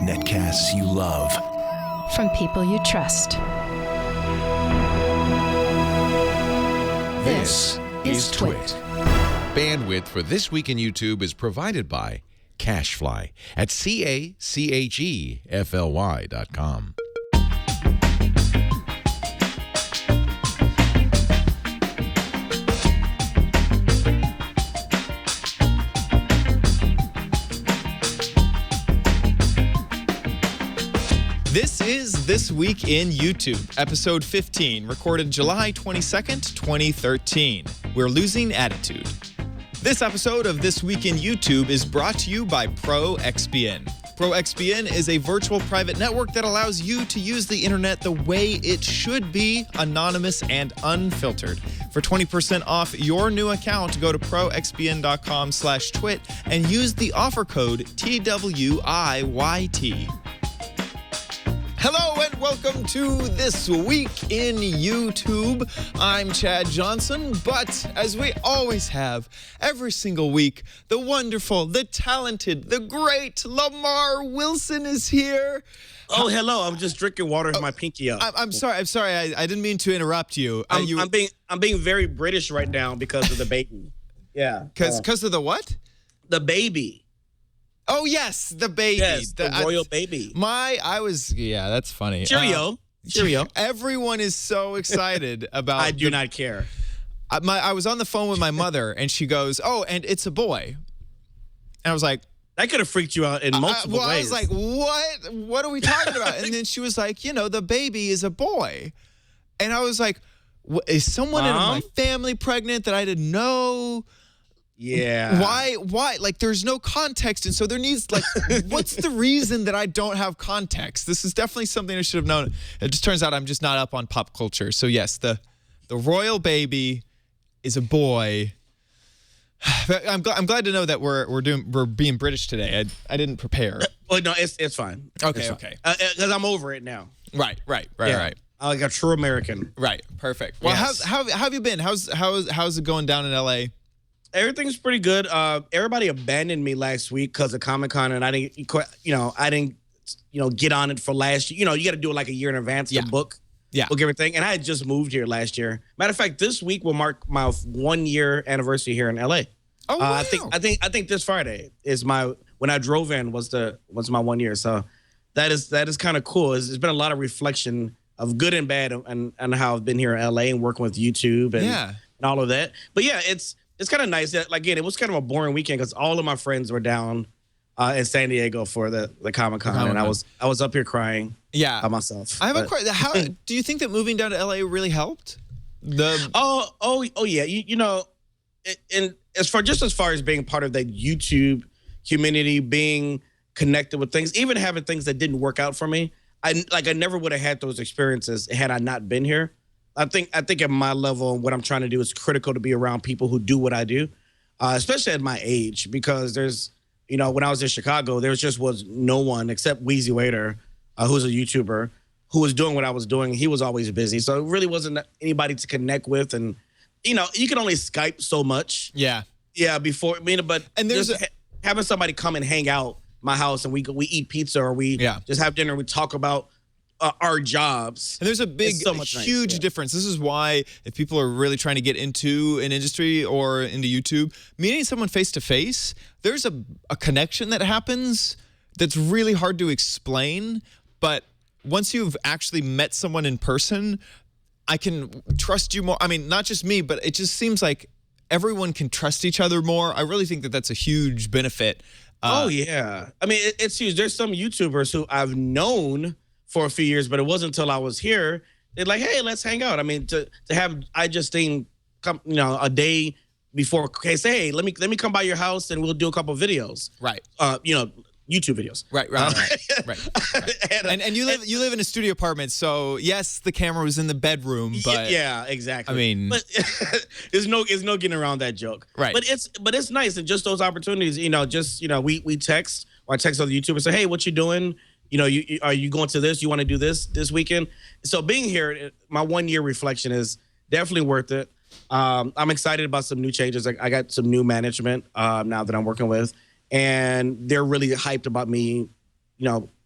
Netcasts you love. From people you trust. This is Twit. Bandwidth for This Week in YouTube is provided by Cashfly at CACHEFLY.com. This is This Week in YouTube, episode 15, recorded July 22nd, 2013. We're losing attitude. This episode of This Week in YouTube is brought to you by ProXPN. ProXPN is a virtual private network that allows you to use the internet the way it should be, anonymous and unfiltered. For 20% off your new account, go to proxpn.com/twit and use the offer code TWIYT. Hello and welcome to This Week in YouTube. I'm Chad Johnson, but as we always have every single week, the wonderful, the talented, the great Lamar Wilson is here. Oh, hello. I'm just drinking water with my pinky up. I'm sorry. I didn't mean to interrupt you. I'm being very British right now because of the baby. Yeah. Because of the what? The baby. Oh, yes, the baby. Yes, the royal baby. That's funny. Cheerio. Everyone is so excited about I do not care. I was on the phone with my mother, and she goes, "Oh, and it's a boy." And I was like, that could have freaked you out in multiple ways. I was like, what? What are we talking about? And then she was like, the baby is a boy. And I was like, is someone in my family pregnant that I didn't know? Yeah. Why? Like, there's no context. And so there needs, what's the reason that I don't have context? This is definitely something I should have known. It just turns out I'm just not up on pop culture. So, yes, the royal baby is a boy. I'm glad to know that we're being British today. I didn't prepare. Well, no, it's fine. Okay. Because I'm over it now. Right. I'm like a true American. Right. Perfect. Well, yes. how have you been? How's it going down in LA? Everything's pretty good. Everybody abandoned me last week because of Comic-Con, and I didn't get on it for last year. You got to do it like a year in advance to book everything. And I had just moved here last year. Matter of fact, this week will mark my 1 year anniversary here in LA. Oh, wow. I think this Friday is when I drove in was my 1 year. So that is kind of cool. It's been a lot of reflection of good and bad and how I've been here in LA and working with YouTube and all of that. But yeah, it's kind of nice. Again, it was kind of a boring weekend because all of my friends were down in San Diego for the Comic-Con, and I was up here crying by myself. I have a question. How do you think that moving down to LA really helped? Oh yeah. And as far as being part of that YouTube community, being connected with things, even having things that didn't work out for me, I never would have had those experiences had I not been here. I think at my level, what I'm trying to do is critical to be around people who do what I do, especially at my age, because there's, when I was in Chicago, there was no one except Wheezy Waiter, who's a YouTuber, who was doing what I was doing. He was always busy. So it really wasn't anybody to connect with. And, you can only Skype so much. Yeah. Yeah, there's having somebody come and hang out my house and we eat pizza or we just have dinner. We talk about our jobs. And there's a huge difference. This is why if people are really trying to get into an industry or into YouTube, meeting someone face to face, there's a connection that happens that's really hard to explain. But once you've actually met someone in person, I can trust you more. I mean, not just me, but it just seems like everyone can trust each other more. I really think that that's a huge benefit. Oh, yeah. I mean, it's huge. There's some YouTubers who I've known for a few years, but it wasn't until I was here. They're like, hey, let's hang out. I mean, to have I just think come, a day before, okay, say, hey, let me come by your house and we'll do a couple of videos. Right. YouTube videos. Right. And you live in a studio apartment, so yes, the camera was in the bedroom, but yeah, exactly. I mean, but there's no getting around that joke. Right. But it's nice, and just those opportunities. We text or I text other YouTubers, say, hey, what you doing? Are you going to this? You want to do this weekend? So being here, my 1 year reflection is definitely worth it. I'm excited about some new changes. I got some new management now that I'm working with. and they're really hyped about me,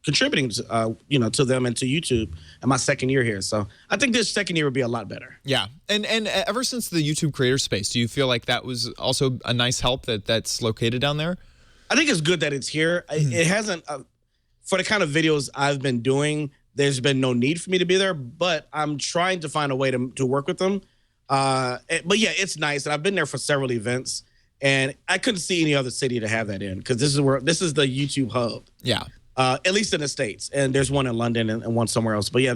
contributing, to them and to YouTube in my second year here. So I think this second year will be a lot better. Yeah. And ever since the YouTube creator space, do you feel like that was also a nice help that's located down there? I think it's good that it's here. It hasn't, for the kind of videos I've been doing, there's been no need for me to be there, but I'm trying to find a way to work with them. But yeah, it's nice. And I've been there for several events, and I couldn't see any other city to have that in, because this is the YouTube hub. Yeah. At least in the States. And there's one in London and one somewhere else. But yeah,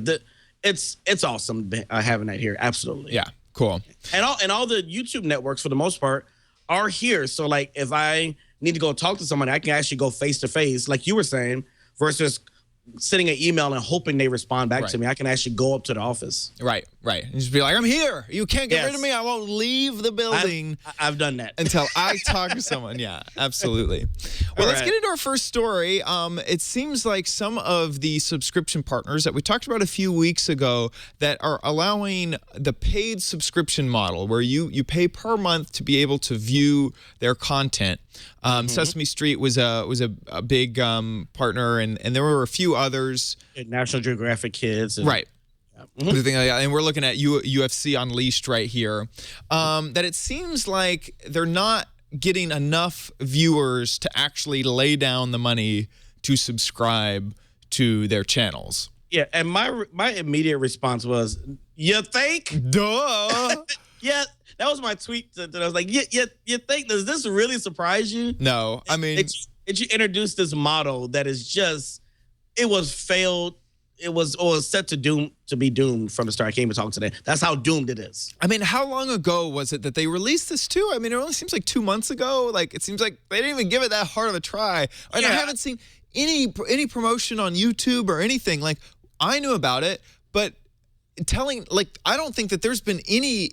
it's awesome having that here. Absolutely. Yeah. Cool. And all the YouTube networks, for the most part, are here. So like, if I need to go talk to someone, I can actually go face to face, like you were saying, versus sending an email and hoping they respond back to me. I can actually go up to the office. Right. And just be like, I'm here. You can't get rid of me. I won't leave the building. I've done that. Until I talk to someone. Yeah, absolutely. Well, let's get into our first story. It seems like some of the subscription partners that we talked about a few weeks ago that are allowing the paid subscription model, where you pay per month to be able to view their content. Sesame Street was a big partner, and there were a few others. National Geographic Kids. Right. And we're looking at UFC Unleashed right here. That it seems like they're not getting enough viewers to actually lay down the money to subscribe to their channels. Yeah, and my immediate response was, "You think?" Duh. Yeah. That was my tweet. That I was like, you think, does this really surprise you? No, I mean, you introduced this model that is just, it was failed. It was set to be doomed from the start. I can't even talk today. That's how doomed it is. I mean, how long ago was it that they released this too? I mean, it only seems like 2 months ago. Like, it seems like they didn't even give it that hard of a try. And I haven't seen any promotion on YouTube or anything. Like, I knew about it, but I don't think that there's been any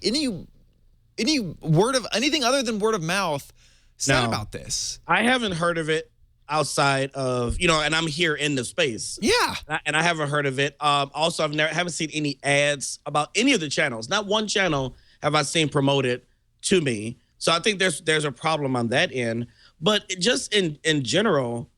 word of anything other than word of mouth said about this. I haven't heard of it outside of, and I'm here in the space. Yeah. And I haven't heard of it. Also, haven't seen any ads about any of the channels. Not one channel have I seen promoted to me. So I think there's a problem on that end. But just in general,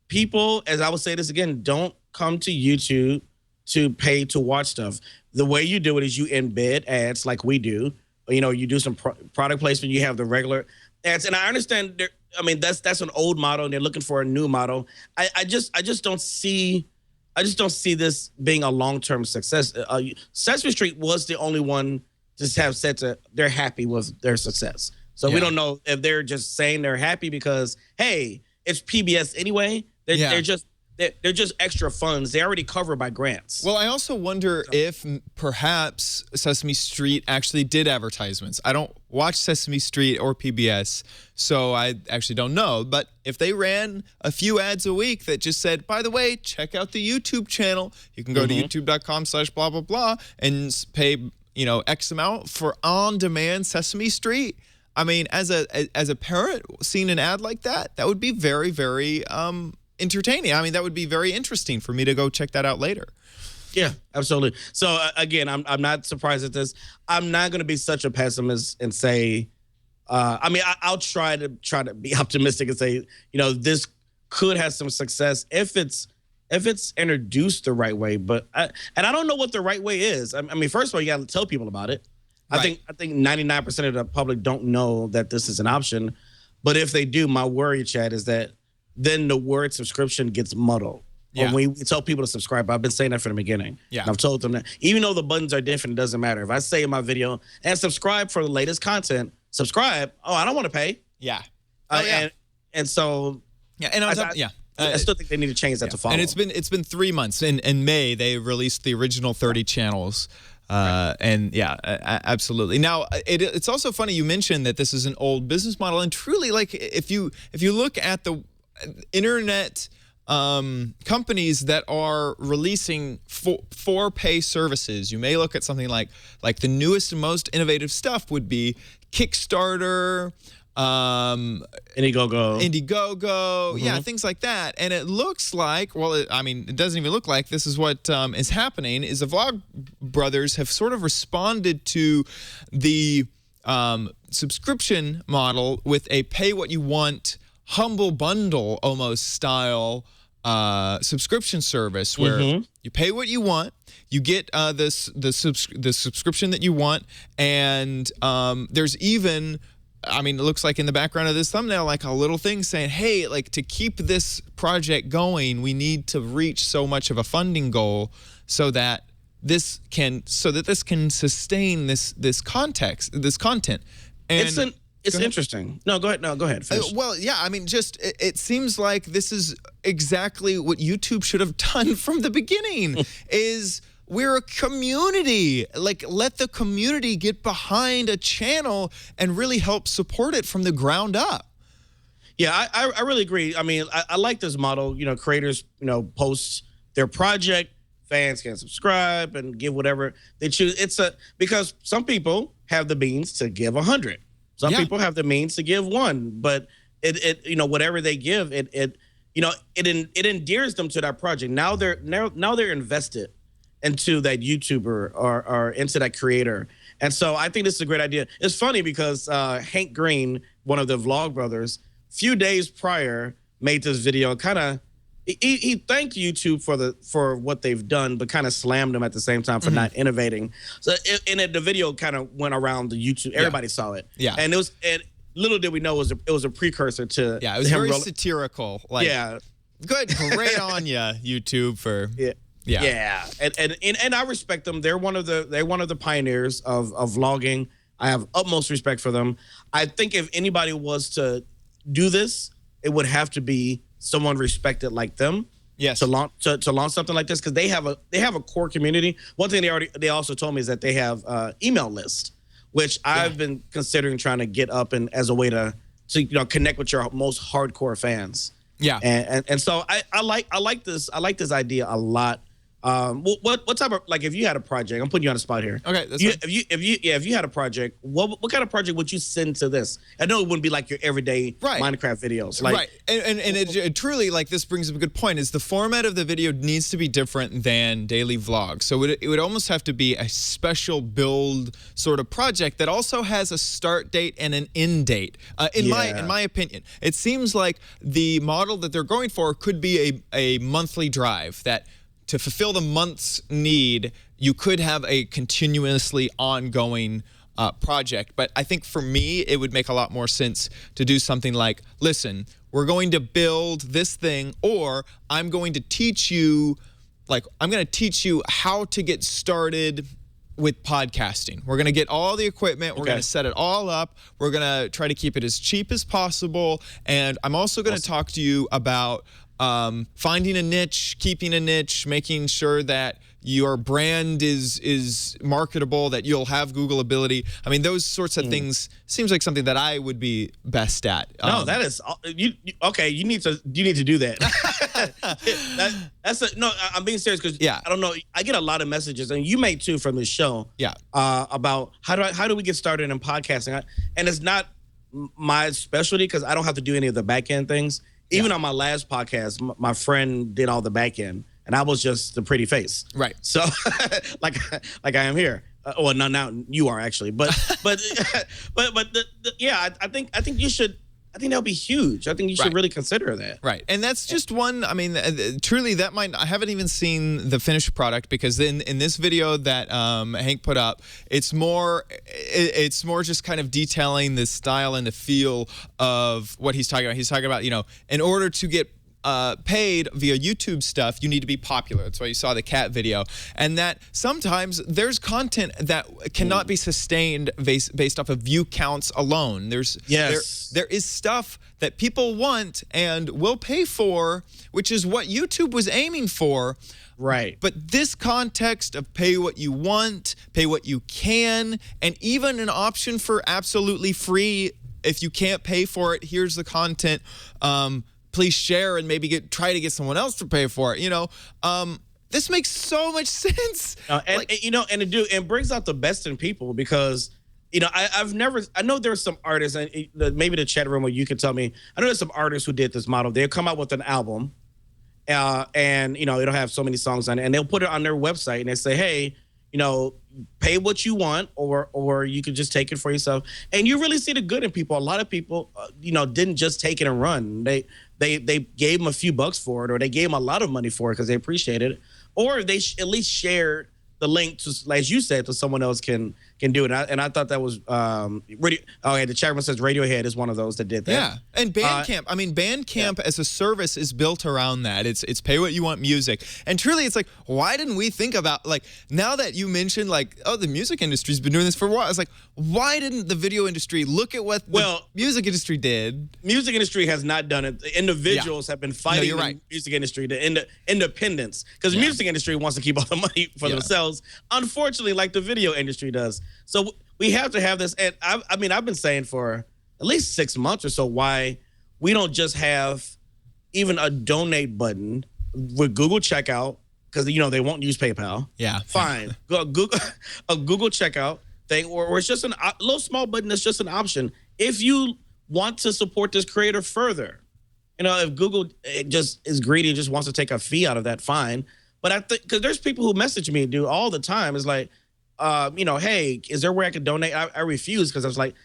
people, as I will say this again, don't come to YouTube to pay to watch stuff. The way you do it is you embed ads like we do. You do some product placement. You have the regular ads, and I understand. That's an old model, and they're looking for a new model. I just don't see this being a long-term success. Sesame Street was the only one to have said they're happy with their success. So we don't know if they're just saying they're happy because, hey, it's PBS anyway. They're just extra funds. They're already covered by grants. Well, I also wonder if perhaps Sesame Street actually did advertisements. I don't watch Sesame Street or PBS, so I actually don't know. But if they ran a few ads a week that just said, by the way, check out the YouTube channel. You can go to youtube.com/blah, blah, blah, and pay, X amount for on-demand Sesame Street. I mean, as a parent, seeing an ad like that would be very, very entertaining. I mean, that would be very interesting for me to go check that out later. Yeah, absolutely. So again, I'm not surprised at this. I'm not going to be such a pessimist and say, I'll try to be optimistic and say, this could have some success if it's introduced the right way. But I don't know what the right way is. I mean, first of all, you got to tell people about it. Right. I think 99% of the public don't know that this is an option. But if they do, my worry, Chad, is that then the word subscription gets muddled. Yeah. When we tell people to subscribe, I've been saying that from the beginning. Yeah. And I've told them that even though the buttons are different, it doesn't matter. If I say in my video, and subscribe for the latest content, subscribe. Oh, I don't want to pay. Yeah. And so. Yeah. And I still think they need to change that to follow. And it's been 3 months. In May, they released the original 30 channels. And yeah, absolutely. Now, it's also funny you mentioned that this is an old business model, and truly, like if you look at the internet companies that are releasing for pay services, you may look at something like the newest and most innovative stuff would be Kickstarter, Indiegogo, yeah, things like that. And it looks like, it doesn't even look like this is what is happening, is the VlogBrothers have sort of responded to the subscription model with a pay what you want humble bundle almost style subscription service where you pay what you want, you get the subscription that you want, and there's even, I mean, it looks like in the background of this thumbnail, like a little thing saying, hey, like to keep this project going, we need to reach so much of a funding goal so that this can sustain this content. And it's interesting. No, go ahead. No, go ahead. Finish. Well, yeah, I mean, just it seems like this is exactly what YouTube should have done from the beginning. Is we're a community. Like, let the community get behind a channel and really help support it from the ground up. Yeah, I really agree. I mean, I like this model. You know, creators, post their project, fans can subscribe and give whatever they choose. Because some people have the means to give 100. Some people have the means to give 1, but it whatever they give, it endears them to that project. Now they're invested into that YouTuber or into that creator. And so I think this is a great idea. It's funny because Hank Green, one of the VlogBrothers, few days prior made this video. Kind of he thanked YouTube for what they've done, but kind of slammed them at the same time for not innovating. So the video kind of went around the YouTube. Everybody saw it. Yeah, and little did we know it was a precursor to. Yeah, it was very satirical. Like, great on ya, YouTube for. Yeah. And I respect them. They're one of the pioneers of vlogging. I have utmost respect for them. I think if anybody was to do this, it would have to be someone respected like them. Yes. To launch something like this, because they have a core community. One thing they also told me is that they have email list, which I've been considering trying to get up and as a way to connect with your most hardcore fans. Yeah. And so I like this idea a lot. What type of, like, if you had a project, I'm putting you on the spot here. Okay. If you had a project, what kind of project would you send to this? I know it wouldn't be like your everyday Minecraft videos. Like, right. And it truly, like, this brings up a good point, is the format of the video needs to be different than daily vlogs. So it would almost have to be a special build sort of project that also has a start date and an end date. In my opinion, it seems like the model that they're going for could be a monthly drive that, to fulfill the month's need, you could have a continuously ongoing project. But I think for me, it would make a lot more sense to do something like, listen, we're going to build this thing, or I'm going to teach you how to get started with podcasting. We're going to get all the equipment. We're going to set it all up. We're going to try to keep it as cheap as possible. And I'm also going to talk to you about finding a niche, keeping a niche, making sure that your brand is marketable, that you'll have Google ability. I mean, those sorts of things seems like something that I would be best at. No, that is okay. You need to do that. I'm being serious, because I don't know. I get a lot of messages, and you may too, from this show. Yeah. About how do we get started in podcasting? And it's not my specialty, because I don't have to do any of the back end things. Even on my last podcast, my friend did all the back end, and I was just the pretty face. Right. So, like I am here. Well, no, now you are actually, but I think you should. I think that'll be huge. I think you should really consider that. Right. And that's just one. I mean, truly, that might. I haven't even seen the finished product, because in this video that Hank put up, it's more just kind of detailing the style and the feel of what he's talking about. He's talking about, in order to get paid via YouTube stuff, you need to be popular. That's why you saw the cat video. And that sometimes there's content that cannot be sustained based off of view counts alone. There is stuff that people want and will pay for, which is what YouTube was aiming for. Right. But this context of pay what you want, pay what you can, and even an option for absolutely free, if you can't pay for it, here's the content. Please share and maybe try to get someone else to pay for it. This makes so much sense. It brings out the best in people, because, I know there's some artists, and maybe the chat room where you can tell me, I know there's some artists who did this model. They'll come out with an album, and, it'll have so many songs on it, and they'll put it on their website, and they say, hey, pay what you want, or you can just take it for yourself. And you really see the good in people. A lot of people, didn't just take it and run. They gave them a few bucks for it, or they gave them a lot of money for it because they appreciated it, or they at least shared the link to, as you said, so someone else can do it. And I thought that was the chairman says Radiohead is one of those that did that. Yeah, and Bandcamp. Bandcamp as a service is built around that. It's pay what you want music, and truly, it's like, why didn't we think about, like, now that you mentioned, like, the music industry's been doing this for a while? It's like, why didn't the video industry look at what the music industry did? Music industry has not done it. The individuals have been fighting the music industry, the independence, because the music industry wants to keep all the money for themselves. Unfortunately, like the video industry does. So we have to have this. And I've been saying for at least 6 months or so why we don't just have even a donate button with Google checkout, because they won't use PayPal. Yeah, fine. Google a Google checkout thing, or it's just a little small button that's just an option if you want to support this creator further. If Google just is greedy and just wants to take a fee out of that, fine. But I think, because there's people who message me and do all the time, is like, hey, is there a way I could donate? I refuse, because I was like,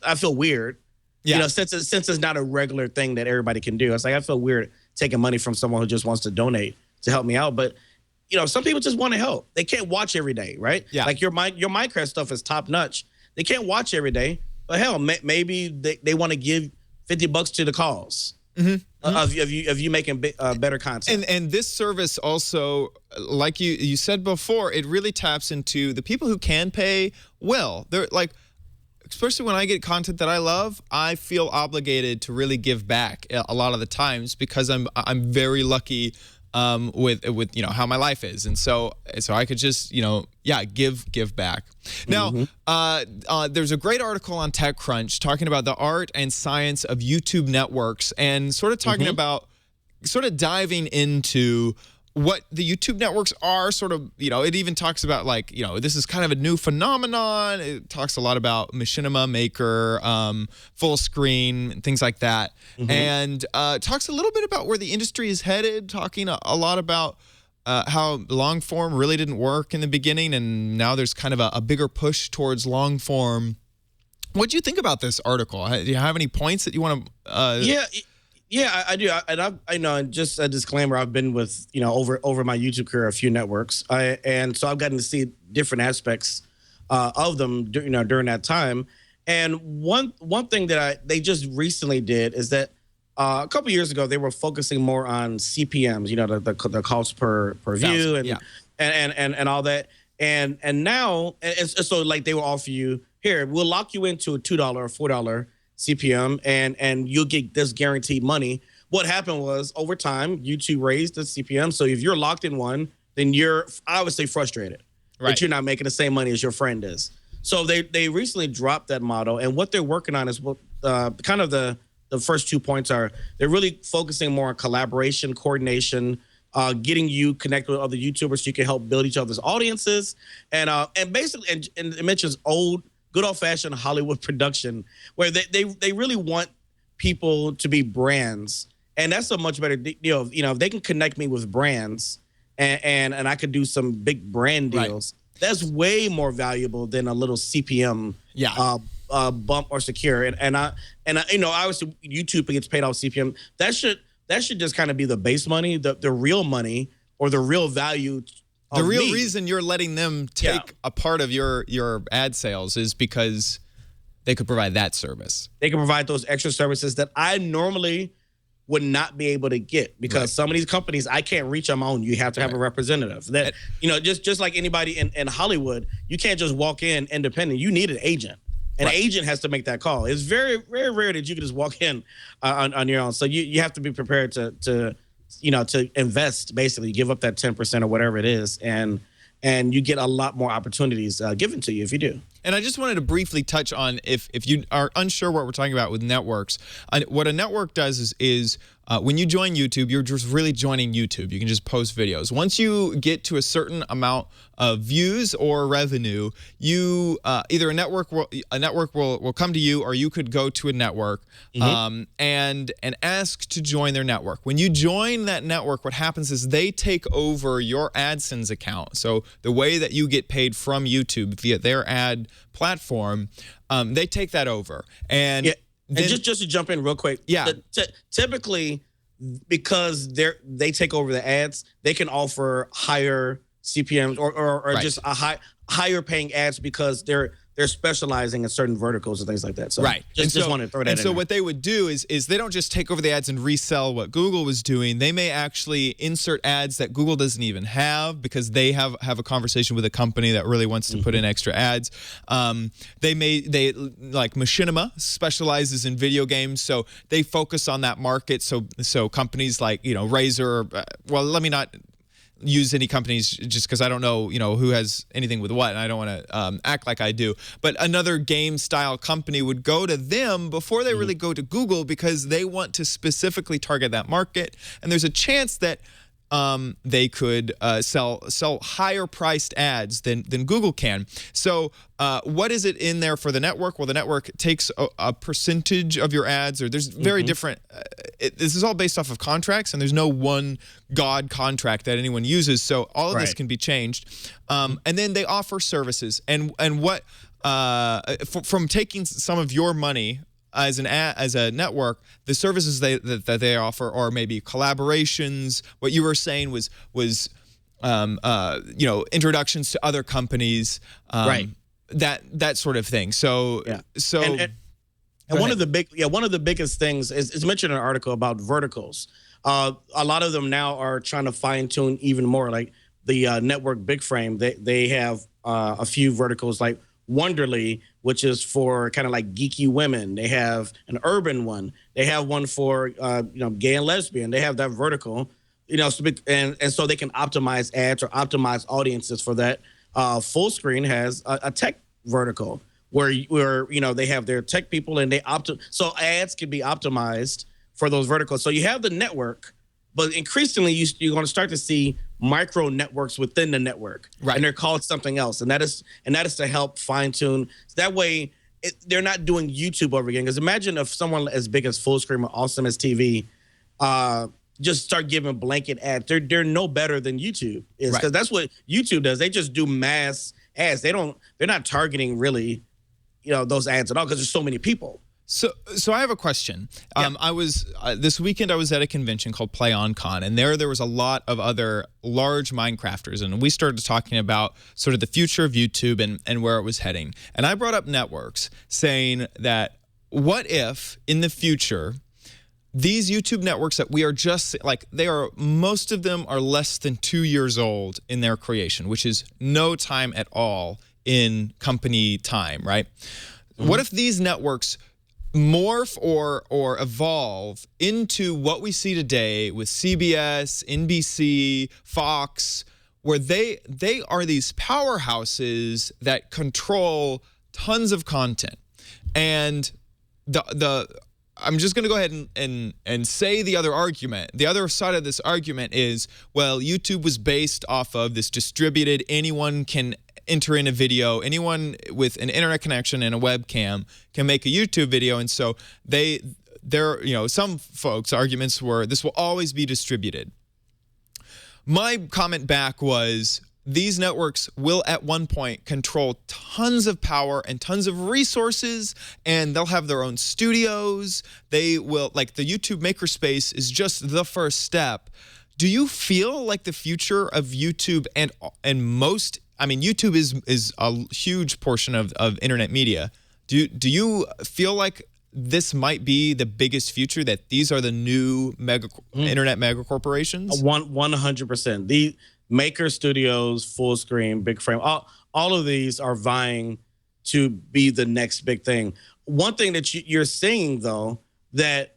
I feel weird. Yeah. Since it's not a regular thing that everybody can do. It's like, I feel weird taking money from someone who just wants to donate to help me out. But some people just want to help. They can't watch every day, right? Yeah. Like your Minecraft stuff is top notch. They can't watch every day, but hell, maybe they want to give $50 to the cause. Mm-hmm. Of you making better content. And this service also, like you said before, it really taps into the people who can pay well. They're like, especially when I get content that I love, I feel obligated to really give back a lot of the times, because I'm very lucky with how my life is, and so I could just give back. Now, there's a great article on TechCrunch talking about the art and science of YouTube networks, and sort of talking about, sort of diving into what the YouTube networks are. Sort of, it even talks about, like, this is kind of a new phenomenon. It talks a lot about Machinima Maker, full screen, things like that. And talks a little bit about where the industry is headed, talking a lot about how long form really didn't work in the beginning, and now there's kind of a bigger push towards long form. What do you think about this article? Do you have any points that you want to... Yeah, I do. I know, and just a disclaimer, I've been with, over my YouTube career, a few networks. And so I've gotten to see different aspects of them, during that time. And one thing that they just recently did is that a couple years ago, they were focusing more on CPMs, the cost per view and all that. And now, so like they will offer you, here, we'll lock you into a $2 or $4 CPM, and you'll get this guaranteed money. What happened was, over time, YouTube raised the CPM. So if you're locked in one, then you're obviously frustrated that you're not making the same money as your friend is. So they recently dropped that model, and what they're working on is kind of the first 2 points are, they're really focusing more on collaboration, coordination, getting you connected with other YouTubers so you can help build each other's audiences, and basically, and it mentions good old-fashioned Hollywood production, where they really want people to be brands, and that's a much better deal. If they can connect me with brands, and I could do some big brand deals, that's way more valuable than a little CPM bump or secure. And I obviously YouTube gets paid off CPM. That should just kind of be the base money, the real money, or the real value. The real reason you're letting them take a part of your ad sales is because they could provide that service. They can provide those extra services that I normally would not be able to get, because some of these companies I can't reach on my own. You have to have a representative. That just like anybody in Hollywood, you can't just walk in independent. You need an agent. An agent has to make that call. It's very, very rare that you can just walk in on your own. So you have to be prepared to invest, basically give up that 10% or whatever it is, and you get a lot more opportunities given to you if you do. And I just wanted to briefly touch on, if you are unsure what we're talking about with networks, what a network does is when you join YouTube, you're just really joining YouTube. You can just post videos. Once you get to a certain amount of views or revenue, you either a network will come to you, or you could go to a network and ask to join their network. When you join that network, what happens is they take over your AdSense account. So the way that you get paid from YouTube via their ad platform, they take that over. And and just to jump in real quick, typically, because they take over the ads, they can offer higher CPMs or just a higher paying ads because they're specializing in certain verticals and things like that. So just wanted to throw that in. And so what they would do is they don't just take over the ads and resell what Google was doing. They may actually insert ads that Google doesn't even have, because they have a conversation with a company that really wants to put in extra ads. They like Machinima specializes in video games, so they focus on that market. So companies like, Razer, well, let me not use any companies just because I don't know, who has anything with what, and I don't want to act like I do. But another game style company would go to them before they really go to Google, because they want to specifically target that market, and there's a chance that they could sell higher priced ads than Google can. So what is it in there for the network? Well, the network takes a percentage of your ads, or there's very different. This is all based off of contracts, and there's no one God contract that anyone uses. So all of this can be changed. And then they offer services, and what from taking some of your money as a network, the services that they offer are maybe collaborations. What you were saying was introductions to other companies, that sort of thing. So and one of the biggest things is mentioned in an article about verticals. A lot of them now are trying to fine tune even more. Like the network Big Frame, they have a few verticals like Wonderly, which is for kind of like geeky women. They have an urban one. They have one for gay and lesbian. They have that vertical, and so they can optimize ads or optimize audiences for that. Full Screen has a tech vertical where they have their tech people, and so ads can be optimized for those verticals. So you have the network, but increasingly you're going to start to see micro networks within the network, and they're called something else, and that is to help fine tune. So that way, they're not doing YouTube over again. Because imagine if someone as big as Full Screen or Awesome as TV just start giving blanket ads. They're no better than YouTube is, because that's what YouTube does. They just do mass ads. They're not targeting really, those ads at all, because there's so many people. So I have a question. I was this weekend I was at a convention called PlayOnCon, and there was a lot of other large Minecrafters, and we started talking about sort of the future of YouTube and where it was heading. And I brought up networks, saying that what if in the future these YouTube networks that we are just like, most of them are less than 2 years old in their creation, which is no time at all in company time, right? What if these networks morph or evolve into what we see today with CBS, NBC, Fox, where they are these powerhouses that control tons of content? And I'm just going to go ahead and say the other argument. The other side of this argument is, well, YouTube was based off of this distributed, anyone can enter in a video, anyone with an internet connection and a webcam can make a YouTube video, and so some folks' arguments were this will always be distributed. My comment back was, these networks will at one point control tons of power and tons of resources, and they'll have their own studios. They will, like, the YouTube makerspace is just the first step. Do you feel like the future of YouTube YouTube is a huge portion of internet media. Do you feel like this might be the biggest future, that these are the new internet mega corporations? 100%. The Maker Studios, Full Screen, Big Frame, all of these are vying to be the next big thing. One thing that you're seeing, though, that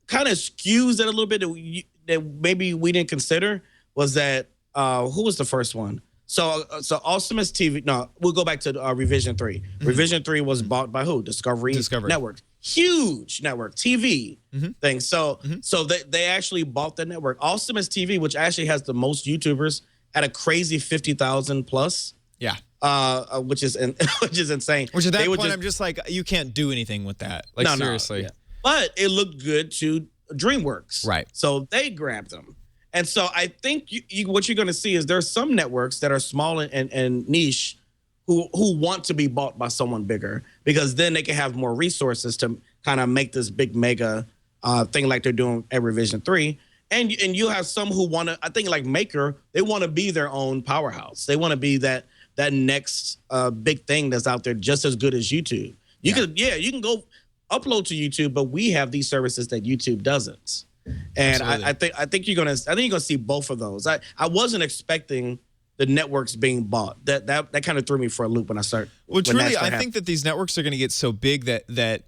kind of skews that a little bit that maybe we didn't consider was that who was the first one? So Awesomeness TV. No, we'll go back to Revision 3. Revision 3 was bought by who? Discovery Network. Huge network TV thing. So they actually bought the network. Awesomeness TV, which actually has the most YouTubers at a crazy 50,000 plus. Yeah. Which is insane. Which at that point, I'm just like, you can't do anything with that. Like, seriously. No, yeah. But it looked good to DreamWorks. Right. So they grabbed them. And so I think what you're going to see is there's some networks that are small and niche who want to be bought by someone bigger, because then they can have more resources to kind of make this big mega thing like they're doing at Revision 3. And you have some who want to, I think like Maker, they want to be their own powerhouse. They want to be that next big thing that's out there just as good as YouTube. You can go upload to YouTube, but we have these services that YouTube doesn't. And I think you're gonna see both of those. I wasn't expecting the networks being bought. That kind of threw me for a loop when I started. Well, truly, I think that these networks are going to get so big that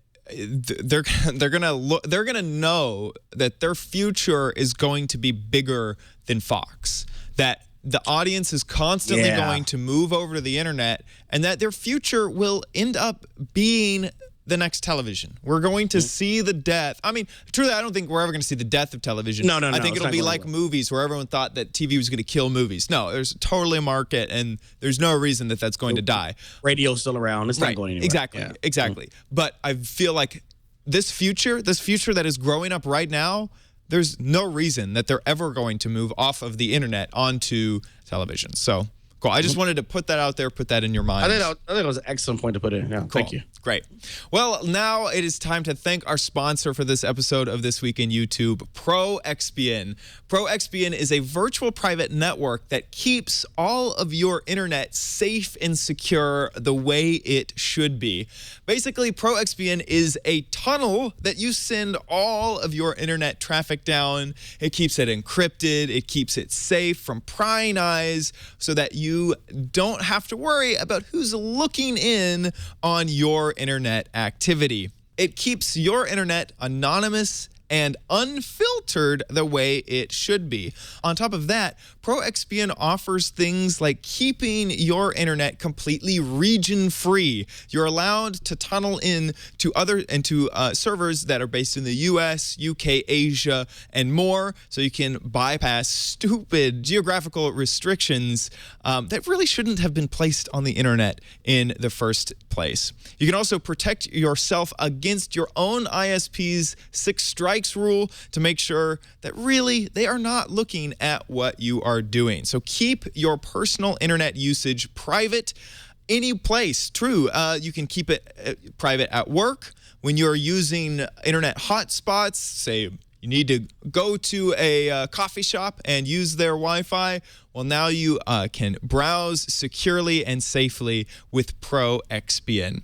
they're gonna know that their future is going to be bigger than Fox. That the audience is constantly going to move over to the internet, and that their future will end up being the next television. We're going to see the death. I mean, truly, I don't think we're ever going to see the death of television. No. I think it'll be like movies, where everyone thought that TV was going to kill movies. No, there's totally a market, and there's no reason that that's going to die. Radio's still around. It's not going anywhere. Exactly. But I feel like this future that is growing up right now, there's no reason that they're ever going to move off of the internet onto television. So, cool. I just wanted to put that out there, put that in your mind. I think that was an excellent point to put in. Yeah, cool. Thank you. Great. Well, now it is time to thank our sponsor for this episode of This Week in YouTube, ProXPN. ProXPN is a virtual private network that keeps all of your internet safe and secure the way it should be. Basically, ProXPN is a tunnel that you send all of your internet traffic down. It keeps it encrypted. It keeps it safe from prying eyes, so that you don't have to worry about who's looking in on your internet activity. It keeps your internet anonymous and unfiltered the way it should be. On top of that, ProXPN offers things like keeping your internet completely region-free. You're allowed to tunnel into servers that are based in the US, UK, Asia, and more, so you can bypass stupid geographical restrictions that really shouldn't have been placed on the internet in the first place. You can also protect yourself against your own ISP's 6 strikes rule to make sure that really they are not looking at what you are doing. So keep your personal internet usage private any place. True, you can keep it private at work when you're using internet hotspots. Say you need to go to a coffee shop and use their Wi-Fi. Well, now you can browse securely and safely with ProXPN.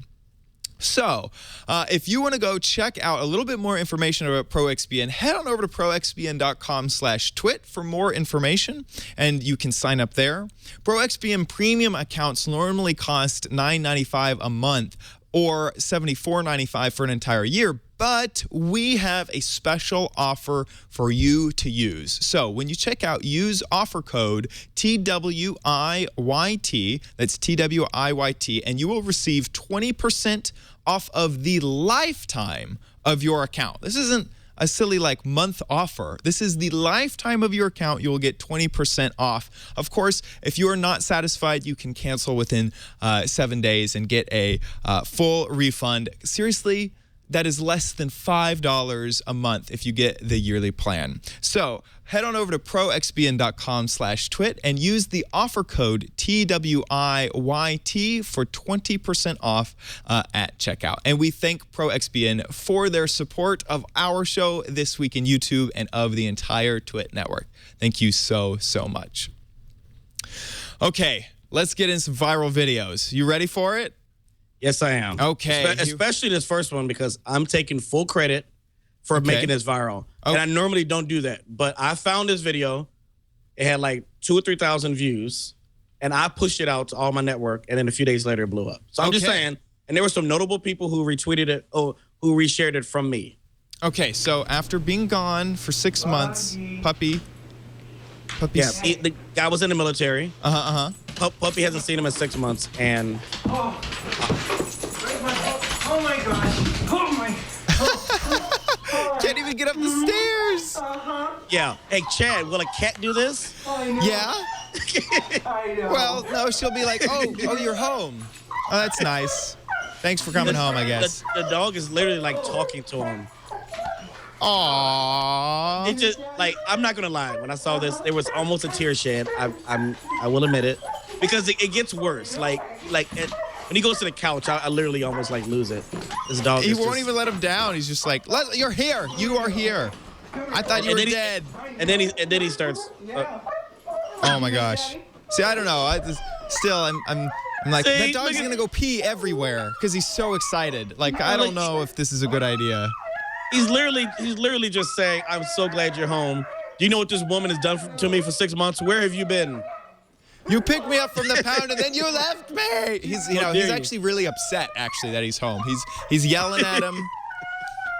So, if you want to go check out a little bit more information about ProXPN, head on over to proxpn.com/twit for more information, and you can sign up there. ProXPN premium accounts normally cost $9.95 a month or $74.95 for an entire year, but we have a special offer for you to use. So when you check out, use offer code TWIYT, that's TWIYT, and you will receive 20% off of the lifetime of your account. This isn't a silly like month offer. This is the lifetime of your account. You will get 20% off. Of course, if you are not satisfied, you can cancel within 7 days and get a full refund. Seriously, that is less than $5 a month if you get the yearly plan. So head on over to proxpn.com/twit and use the offer code TWIYT for 20% off at checkout. And we thank ProXPN for their support of our show This Week in YouTube and of the entire Twit network. Thank you so, so much. Okay, let's get in some viral videos. You ready for it? Yes, I am. Okay. Especially this first one, because I'm taking full credit for making this viral. And I normally don't do that. But I found this video. It had like 2,000 or 3,000 views. And I pushed it out to all my network. And then a few days later, it blew up. So I'm just saying. And there were some notable people who retweeted it or who reshared it from me. Okay. So after being gone for 6 months, puppy. Yeah, the guy was in the military. Puppy hasn't seen him in 6 months, and Oh my gosh. Oh my. Can't even get up the stairs. yeah. Hey, Chad, will a cat do this? I know. Yeah? I know. Well, no, she'll be like, oh, you're home. Oh, that's nice. Thanks for coming home, I guess. The dog is literally like talking to him. Aww. It just like I'm not gonna lie. When I saw this, there was almost a tear shed. I will admit it, because it gets worse. When he goes to the couch, I literally almost like lose it. This dog. He is won't just, even let him down. He's just like, you're here. You are here. I thought you were dead. And then he starts. Oh my gosh. See, I don't know. I'm like, See, that dog's look at- gonna go pee everywhere because he's so excited. Like, I don't know if this is a good idea. He's literally just saying, "I'm so glad you're home. Do you know what this woman has done to me for 6 months? Where have you been?" You picked me up from the pound and then you left me. He's actually really upset actually that he's home. He's yelling at him.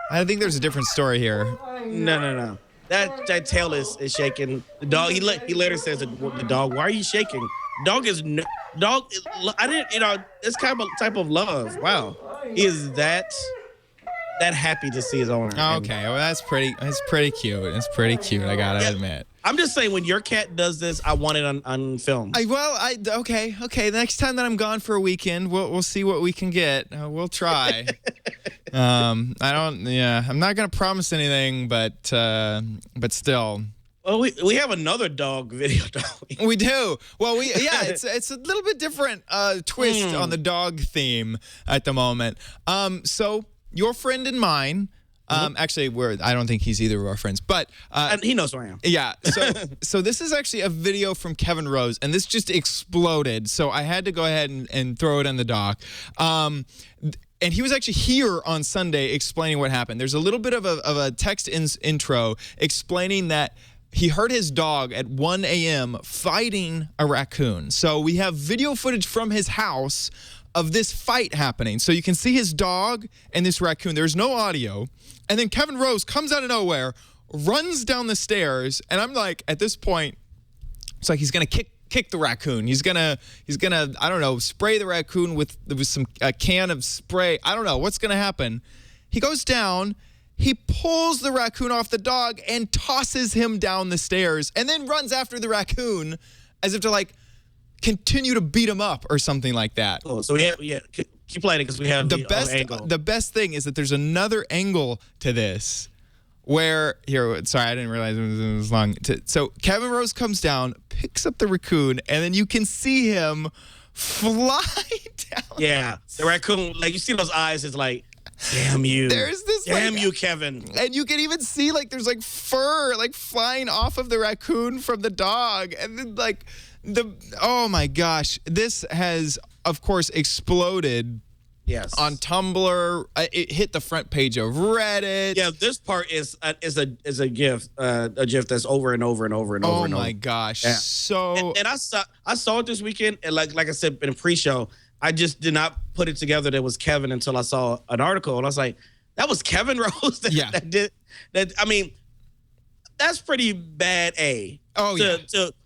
I think there's a different story here. No. That tail is shaking. The dog. He later says the dog. Why are you shaking? Dog is dog. I didn't. It's kind of a type of love. Wow. He is that happy to see his owner. Okay, well that's pretty cute. It's pretty cute. I gotta admit. I'm just saying, when your cat does this, I want it on film. Okay. The next time that I'm gone for a weekend, we'll see what we can get. We'll try. I'm not gonna promise anything, but still. Well, we have another dog video, don't we? We do. Well, it's a little bit different twist on the dog theme at the moment. So your friend and mine. Actually, I don't think he's either of our friends, but and he knows who I am. Yeah. So this is actually a video from Kevin Rose, and this just exploded. So I had to go ahead and throw it on the doc. And he was actually here on Sunday explaining what happened. There's a little bit of a text intro explaining that he heard his dog at 1 a.m. fighting a raccoon. So we have video footage from his house of this fight happening. So you can see his dog and this raccoon. There's no audio. And then Kevin Rose comes out of nowhere, runs down the stairs, and I'm like, at this point, it's like he's gonna kick the raccoon. He's gonna I don't know, spray the raccoon with a can of spray. I don't know what's gonna happen. He goes down, he pulls the raccoon off the dog and tosses him down the stairs, and then runs after the raccoon as if to like continue to beat him up or something like that. Oh, so keep playing it because we have the best angle. The best thing is that there's another angle to this where sorry, I didn't realize it was long. So Kevin Rose comes down, picks up the raccoon, and then you can see him fly down. Yeah, the raccoon, like you see those eyes, is like, damn you. There's this damn you, Kevin. And you can even see like there's like fur like flying off of the raccoon from the dog, and then like oh my gosh, this has of course exploded. Yes. On Tumblr, it hit the front page of Reddit. Yeah, this part is a GIF that's over and over and over and over. Oh my gosh! Yeah. So and I saw it this weekend, and like I said in a pre-show, I just did not put it together that it was Kevin until I saw an article, and I was like, that was Kevin Rose that did that. I mean, that's pretty bad.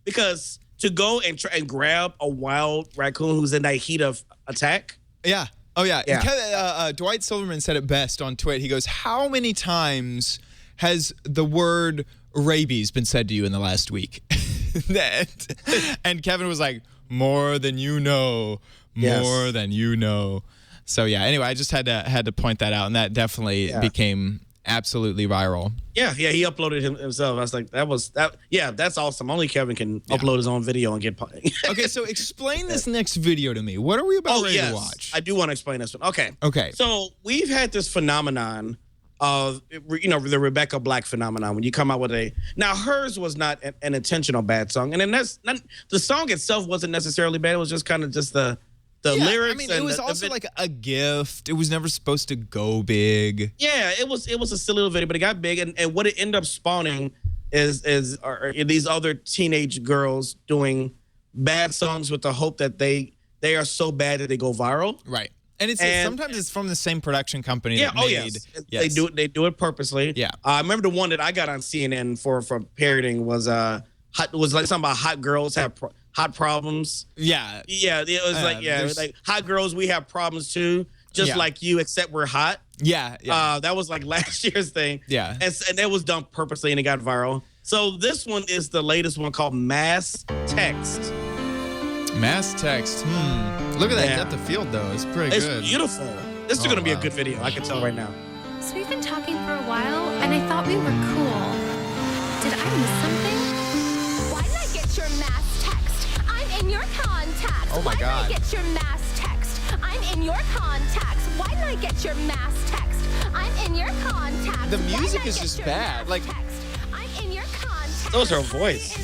Because to go and try and grab a wild raccoon who's in that heat of attack. Yeah. Oh, yeah. Yeah. Dwight Silverman said it best on Twitter. He goes, how many times has the word rabies been said to you in the last week? And Kevin was like, more than you know. More than you know. So, yeah. Anyway, I just had to point that out, and that definitely became absolutely viral. Yeah, he uploaded himself. I was like, that's awesome. Only Kevin can upload his own video and get Okay, so explain this next video to me. What are we about ready to watch? I do want to explain this one. Okay. So we've had this phenomenon of, the Rebecca Black phenomenon when you come out with now hers was not an intentional bad song. And then the song itself wasn't necessarily bad. It was just kind of just the lyrics. I mean, it was also like a gift. It was never supposed to go big. Yeah, it was a silly little video, but it got big, and what it ended up spawning is these other teenage girls doing bad songs with the hope that they are so bad that they go viral. Right. And sometimes it's from the same production company. Yeah. That Yes. They do it purposely. Yeah. I remember the one that I got on CNN for parroting was like something about hot girls have hot problems. Yeah. Yeah, it was like hot girls. We have problems too, just like you, except we're hot. Yeah. That was like last year's thing. Yeah. And it was done purposely and it got viral. So this one is the latest one called Mass Text. Mass text. Look at that depth of field, though. It's pretty good. It's beautiful. This is going to be a good video. I can tell right now. So we've been talking for a while, and I thought we were cool. Did I miss something? Why did I get your mass text? I'm in your contacts. Oh my Why God. did I get your mass text? I'm in your contacts. Why did I get your mass text? I'm in your contacts. The Why music did I is get just your bad. mass Like, text? I'm in your contacts. That was her voice.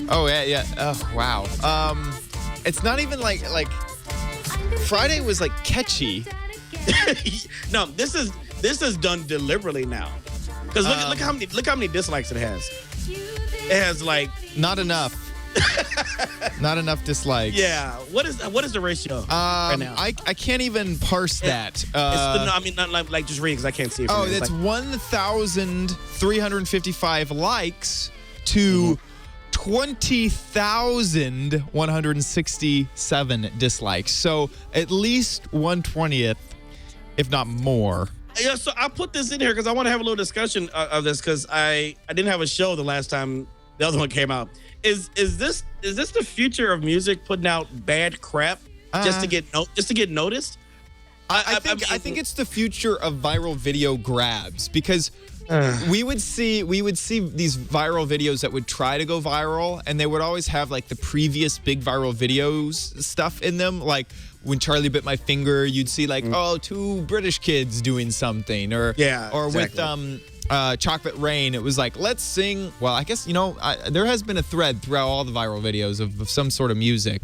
oh yeah. Oh wow. It's not even like Friday was like catchy. No, this is done deliberately now. Because look how many dislikes it has. It has like Not enough. Not enough dislikes. yeah. What is the ratio right now? I can't even parse that. I mean, not like just read because I can't see it. Oh, from here. that's It's 1,355 likes to 20,167 dislikes. So at least 1/20th, if not more. yeah. So I put this in here because I want to have a little discussion of this because I didn't have a show the last time the other one came out. Is this the future of music, putting out bad crap just to get noticed? I think it's the future of viral video grabs because we would see these viral videos that would try to go viral, and they would always have like the previous big viral videos stuff in them. Like when Charlie Bit My Finger, you'd see like two British kids doing something, or with Chocolate Rain, it was like, let's sing. Well, I guess there has been a thread throughout all the viral videos of some sort of music.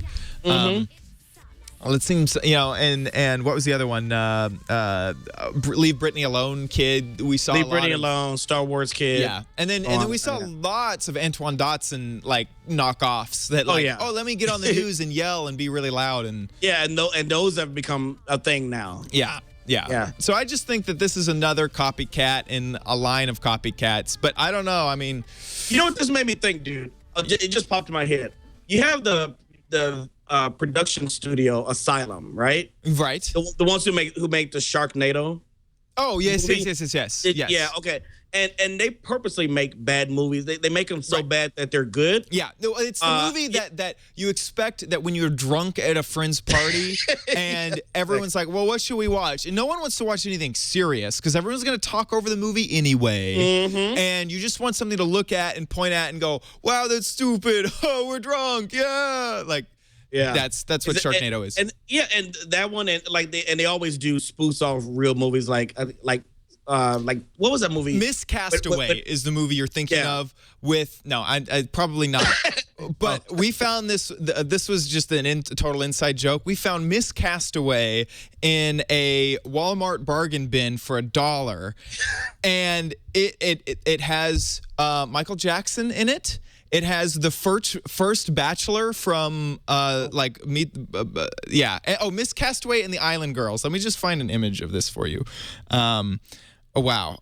Let's sing, and what was the other one? Leave Britney Alone, Kid. We saw Leave Britney Alone, Star Wars Kid. Yeah, and then we saw lots of Antoine Dotson like knockoffs that let me get on the news and yell and be really loud and and those have become a thing now. Yeah. So I just think that this is another copycat in a line of copycats. But I don't know. I mean, you know what this made me think, dude? It just popped in my head. You have the production studio Asylum, right? Right. The ones who make the Sharknado. Oh yes. Yeah. Okay. And they purposely make bad movies. They make them so bad that they're good. Yeah, no, it's the movie that you expect that when you're drunk at a friend's party and everyone's like, well, what should we watch? And no one wants to watch anything serious because everyone's going to talk over the movie anyway. And you just want something to look at and point at and go, wow, that's stupid. Oh, we're drunk. Yeah. That's what Sharknado is. And that one and they always do spoofs off real movies like what was that movie? Miss Castaway is the movie you're thinking of with I probably not. But we found this was just a total inside joke. We found Miss Castaway in a Walmart bargain bin for $1, and it has Michael Jackson in it. It has the first Bachelor from Miss Castaway and the Island Girls. Let me just find an image of this for you. Oh, wow.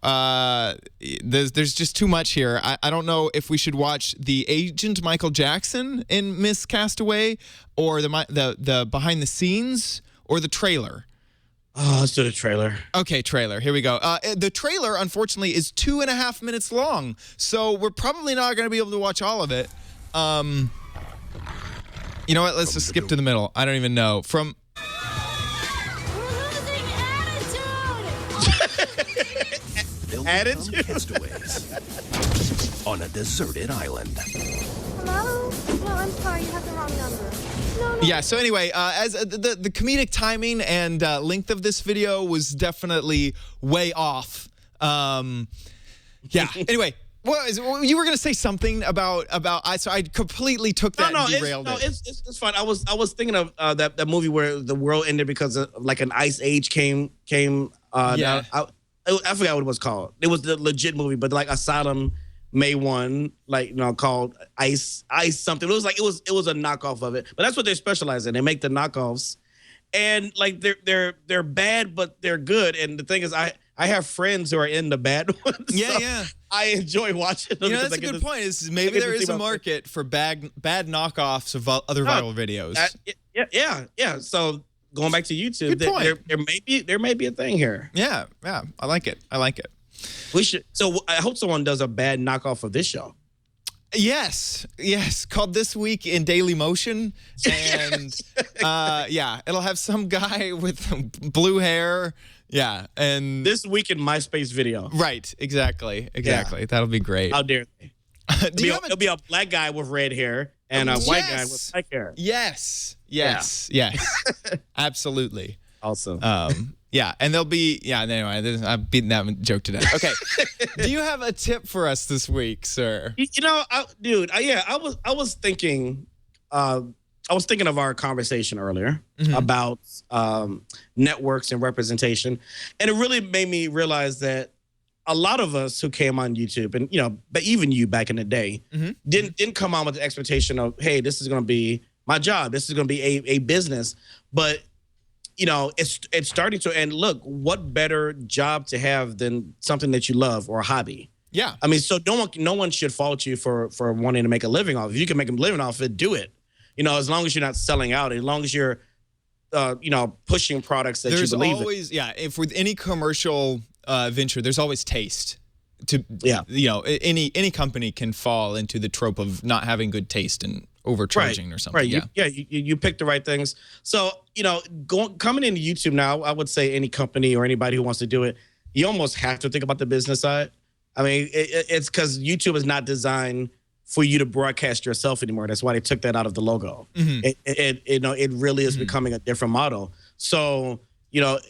There's just too much here. I don't know if we should watch the Agent Michael Jackson in Miss Castaway or the behind the scenes or the trailer. Oh, let's do the trailer. Okay, trailer. Here we go. The trailer, unfortunately, is 2.5 minutes long, so we're probably not going to be able to watch all of it. You know what? Let's just skip to the middle. I don't even know. Attitude. Castaways on a deserted island. Hello? No, I'm sorry. You have the wrong number. No. Yeah, so anyway, as the comedic timing and length of this video was definitely way off. Anyway, you were going to say something about so I completely took that and derailed it. It's fine. I was thinking of that movie where the world ended because of like an ice age came. I forgot what it was called. It was the legit movie, but like Asylum made one, called Ice something. It was a knockoff of it. But that's what they specialize in. They make the knockoffs, and like they're bad, but they're good. And the thing is, I have friends who are in the bad ones. Yeah. I enjoy watching them. That's a good point. Is maybe there is a market for bad knockoffs of other viral videos. Yeah. So going back to YouTube, there may be a thing here. Yeah. I like it. We should. So I hope someone does a bad knockoff of this show. Yes, called This Week in Daily Motion, and it'll have some guy with blue hair, and This Week in MySpace video. Right, exactly. That'll be great. How dare they? It'll be a black guy with red hair and a white guy with black hair. Yes, absolutely. Awesome. And there'll be anyway, I've beaten that joke to death. Okay. Do you have a tip for us this week, sir? I was thinking of our conversation earlier about networks and representation, and it really made me realize that a lot of us who came on YouTube, and but even you back in the day, didn't come on with the expectation of, hey, this is going to be my job, this is going to be a business, but it's starting to, and look, what better job to have than something that you love or a hobby? Yeah. I mean, so no one should fault you for wanting to make a living off. If you can make a living off it, do it. As long as you're not selling out, as long as you're, pushing products that you believe in. There's always, if with any commercial venture, there's always taste. Any company can fall into the trope of not having good taste and overcharging or something. Right. You pick the right things. So, coming into YouTube now, I would say any company or anybody who wants to do it, you almost have to think about the business side. I mean, it's because YouTube is not designed for you to broadcast yourself anymore. That's why they took that out of the logo. It really is becoming a different model. So,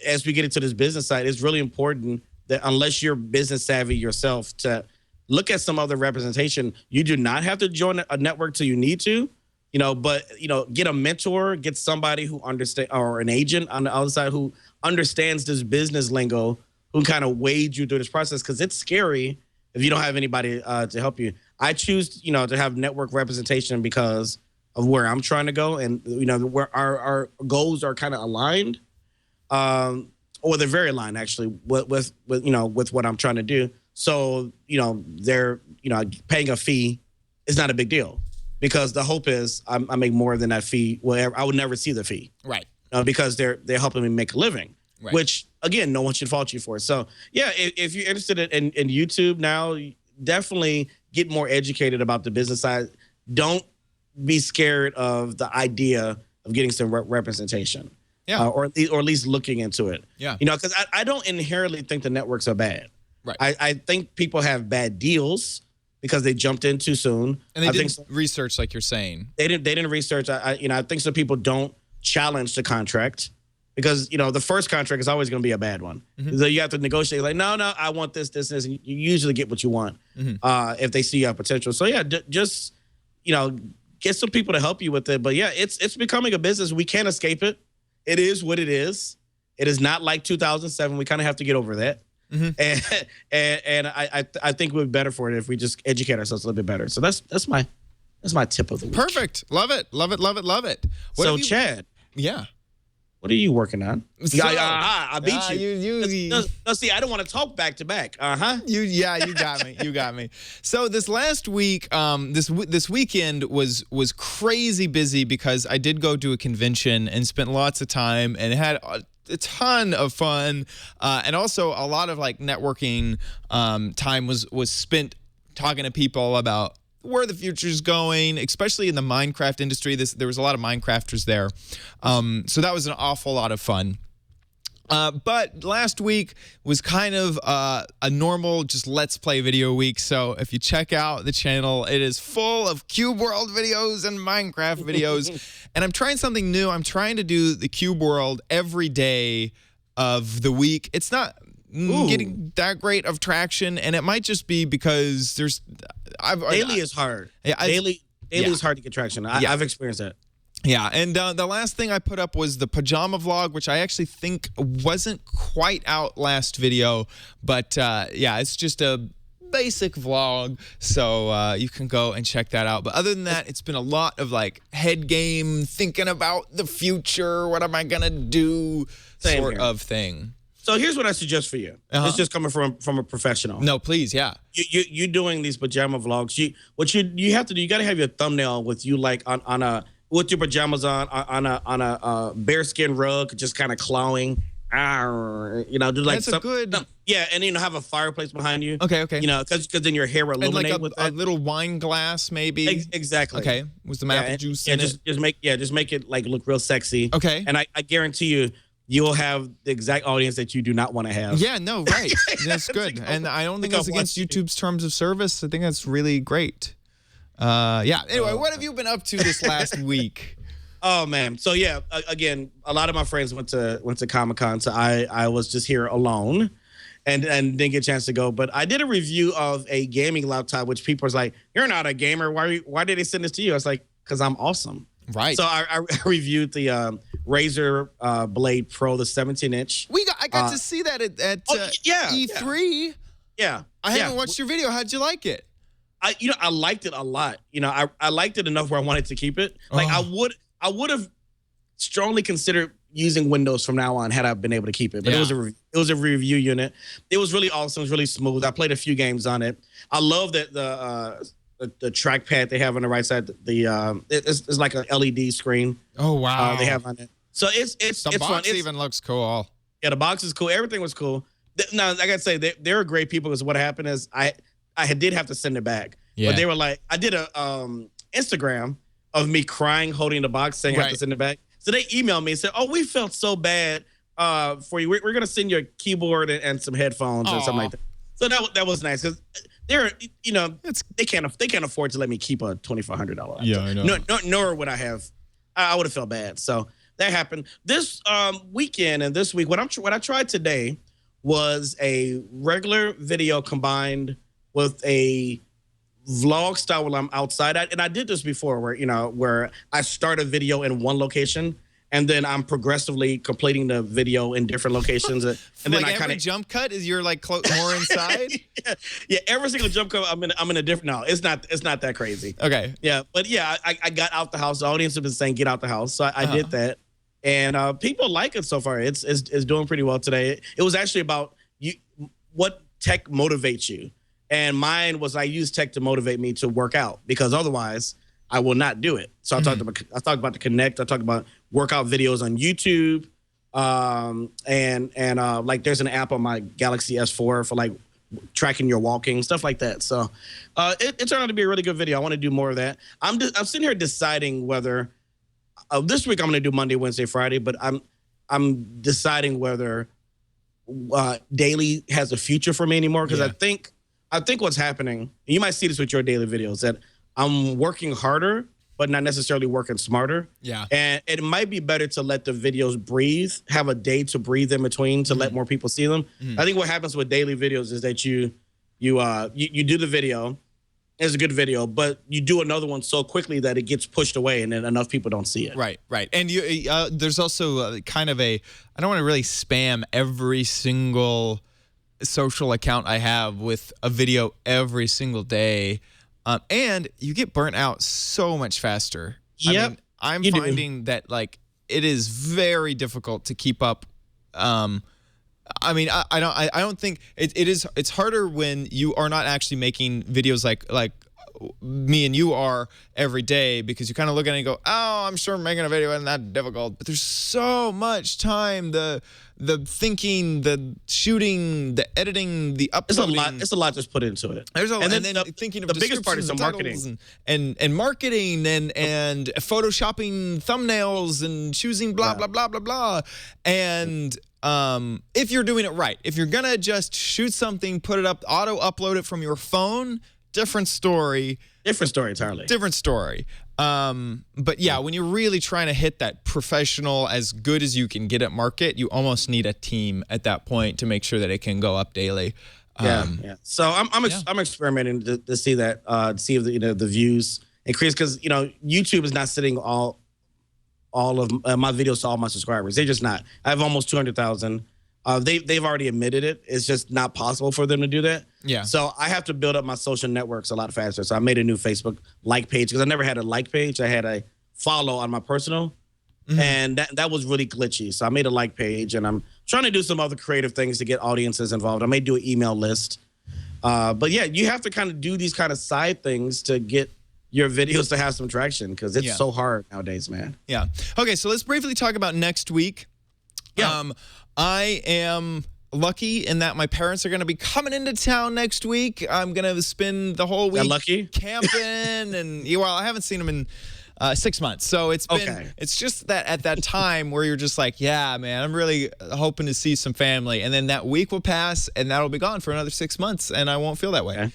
as we get into this business side, it's really important that unless you're business savvy yourself, to look at some other representation. You do not have to join a network till you need to, but get a mentor, get somebody who understands, or an agent on the other side who understands this business lingo, who kind of wade you through this process, because it's scary if you don't have anybody to help you. I choose, to have network representation because of where I'm trying to go, and where our goals are kind of aligned, or they're very aligned actually with what I'm trying to do. So, they're, paying a fee is not a big deal, because the hope is I make more than that fee. Well, I would never see the fee. Right. Because they're helping me make a living, right. Which, again, no one should fault you for. So, if you're interested in YouTube now, definitely get more educated about the business side. Don't be scared of the idea of getting some representation. Yeah. Or at least looking into it. Yeah. Because I don't inherently think the networks are bad. Right. I think people have bad deals because they jumped in too soon. And they didn't research, like you're saying. They didn't research. I think some people don't challenge the contract, because the first contract is always going to be a bad one. So you have to negotiate. Like, no, I want this, and you usually get what you want if they see your potential. So just get some people to help you with it. But it's becoming a business. We can't escape it. It is what it is. It is not like 2007. We kind of have to get over that. And I think we'd be better for it if we just educate ourselves a little bit better. So that's my tip of the week. Perfect. Love it. So Chad. Yeah. What are you working on? So, I beat you. No, see, I don't want to talk back to back. You got me. You got me. So this last week, this weekend was crazy busy, because I did go to a convention and spent lots of time and had a ton of fun, and also a lot of networking time was spent talking to people about where the future's going, especially in the Minecraft industry. There was a lot of Minecrafters there, so that was an awful lot of fun. But last week was kind of a normal just let's play video week. So if you check out the channel, it is full of Cube World videos and Minecraft videos. And I'm trying something new. I'm trying to do the Cube World every day of the week. It's not getting that great of traction, and it might just be because daily is hard. Daily is hard to get traction. I've experienced that. Yeah, and the last thing I put up was the pajama vlog, which I actually think wasn't quite out last video, but it's just a basic vlog, so you can go and check that out. But other than that, it's been a lot of head game, thinking about the future, what am I gonna do, Same sort here. of thing. So here's what I suggest for you. Uh-huh. It's just coming from a professional. No, please, yeah. You doing these pajama vlogs. You have to do. You got to have your thumbnail with you like on a with your pajamas on a bearskin rug, just kind of clawing. You know, do like That's a good. Yeah, and have a fireplace behind you. Okay. You know, because then your hair will And illuminate like with a that. little wine glass, maybe. Exactly. Okay. Was the apple juice in it? Just make it like look real sexy. Okay. And I guarantee you'll have the exact audience that you do not want to have. Yeah, no, right. That's good. And I don't think that's against YouTube's terms of service. I think that's really great. Yeah. Anyway, what have you been up to this last week? Oh man. So yeah, again, a lot of my friends went to Comic-Con, so I was just here alone and didn't get a chance to go. But I did a review of a gaming laptop, which people was like, "You're not a gamer. Why did they send this to you?" I was like, "Cause I'm awesome." Right. So I reviewed the Razer Blade Pro, the 17-inch. I got to see that at E3. Yeah. I haven't watched your video. How'd you like it? I liked it a lot. You know, I liked it enough where I wanted to keep it. Like I would have strongly considered using Windows from now on had I been able to keep it. But it was a review unit. It was really awesome. It was really smooth. I played a few games on it. I love that the trackpad they have on the right side. It's like an LED screen. Oh wow. They have on it. So it's the box fun. even looks cool. Yeah, the box is cool. Everything was cool. Now, I gotta say, they're great people. Because what happened is I did have to send it back. Yeah. But they were like, I did a Instagram of me crying, holding the box, saying I have to send it back. So they emailed me and said, "Oh, we felt so bad for you. We're gonna send you a keyboard and some headphones or something like that." So that was nice because they're they can't afford to let me keep a $2,400 laptop. Yeah, I know. Nor would I have. I would have felt bad. So that happened this weekend and this week. What I tried today was a regular video combined with a vlog style while I'm outside. And I did this before where I start a video in one location and then I'm progressively completing the video in different locations. And then like I kind of jump cut is you're like more inside. yeah, every single jump cut I'm in a different. No, it's not that crazy. Okay. Yeah, but yeah, I got out the house. The audience has been saying get out the house, so I did that, and people like it so far. It's doing pretty well today. It was actually about what tech motivates you. And mine was I use tech to motivate me to work out because otherwise I will not do it. So I talked about the Connect. I talked about workout videos on YouTube, and like there's an app on my Galaxy S4 for like tracking your walking, stuff like that. So it turned out to be a really good video. I want to do more of that. I'm sitting here deciding whether this week I'm going to do Monday, Wednesday, Friday, but I'm deciding whether daily has a future for me anymore because I think what's happening, you might see this with your daily videos, that I'm working harder, but not necessarily working smarter. Yeah. And it might be better to let the videos breathe, have a day to breathe in between to let more people see them. I think what happens with daily videos is that you do the video, it's a good video, but you do another one so quickly that it gets pushed away and then enough people don't see it. Right. And there's also kind of I don't want to really spam every single social account I have with a video every single day. And you get burnt out so much faster. Yep, I mean, I'm finding that like it is very difficult to keep up. I mean, I don't think it's harder when you are not actually making videos like me and you are every day, because you kind of look at it and go, oh, I'm sure making a video isn't that difficult. But there's so much time, the thinking, the shooting, the editing, the uploading. It's a lot just put into it. There's a, and then then thinking of the biggest part is the marketing marketing and marketing and photoshopping thumbnails and choosing blah blah blah blah blah. And if you're doing it right, if you're gonna just shoot something, put it up, auto upload it from your phone, different story. Different story entirely. Different story. But yeah, when you're really trying to hit that professional, as good as you can get at market, you almost need a team at that point to make sure that it can go up daily. Yeah. So I'm experimenting to see that, to see if the views increase, because YouTube is not sitting all of my videos to all my subscribers. They're just not. I have almost 200,000. They've already admitted it. It's just not possible for them to do that. Yeah. So I have to build up my social networks a lot faster. So I made a new Facebook like page, because I never had a like page. I had a follow on my personal, and that was really glitchy. So I made a like page, and I'm trying to do some other creative things to get audiences involved. I may do an email list. But yeah, you have to kind of do these kind of side things to get your videos to have some traction because it's so hard nowadays, man. Yeah. Okay, so let's briefly talk about next week. Yeah. I am lucky in that my parents are going to be coming into town next week. I'm going to spend the whole week camping, and well, I haven't seen them in 6 months. So it's been, it's just that at that time where you're just like, yeah, man, I'm really hoping to see some family. And then that week will pass and that'll be gone for another 6 months and I won't feel that way.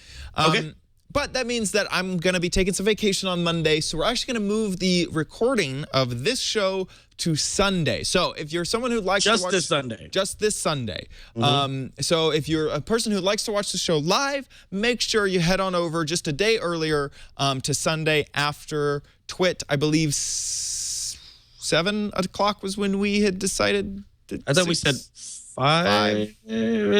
But that means that I'm going to be taking some vacation on Monday. So we're actually going to move the recording of this show to Sunday. So if you're someone who likes to watch this Sunday. Just this Sunday. So if you're a person who likes to watch the show live, make sure you head on over just a day earlier to Sunday after Twit. I believe 7 o'clock was when we had decided. I thought we said 5,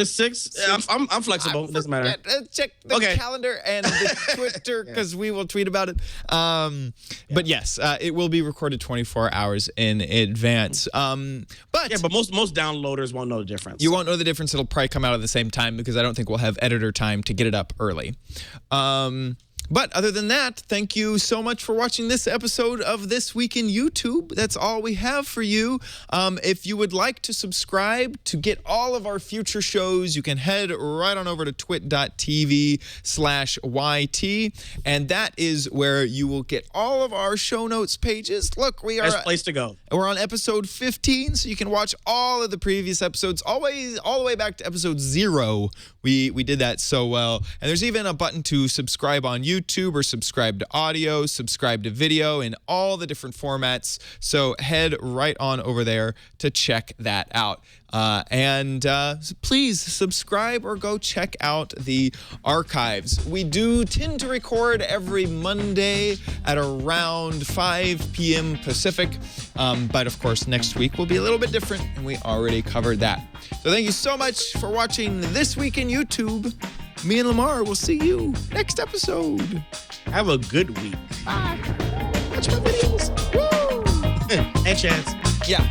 6. I'm flexible. It doesn't matter. Check the calendar and the Twitter because we will tweet about it. But yes, it will be recorded 24 hours in advance. But most downloaders won't know the difference. You won't know the difference. It'll probably come out at the same time because I don't think we'll have editor time to get it up early. But other than that, thank you so much for watching this episode of This Week in YouTube. That's all we have for you. If you would like to subscribe to get all of our future shows, you can head right on over to twit.tv/YT. And that is where you will get all of our show notes pages. Look, we are best place to go. We're on episode 15, so you can watch all of the previous episodes, all the way back to episode 0. We did that so well. And there's even a button to subscribe on YouTube or subscribe to audio, subscribe to video in all the different formats. So head right on over there to check that out. Please subscribe or go check out the archives. We do tend to record every Monday at around 5 p.m. Pacific. But of course, next week will be a little bit different, and we already covered that. So thank you so much for watching This Week in YouTube. Me and Lamar will see you next episode. Have a good week. Bye. Watch my videos. Woo! And Chance. Yeah.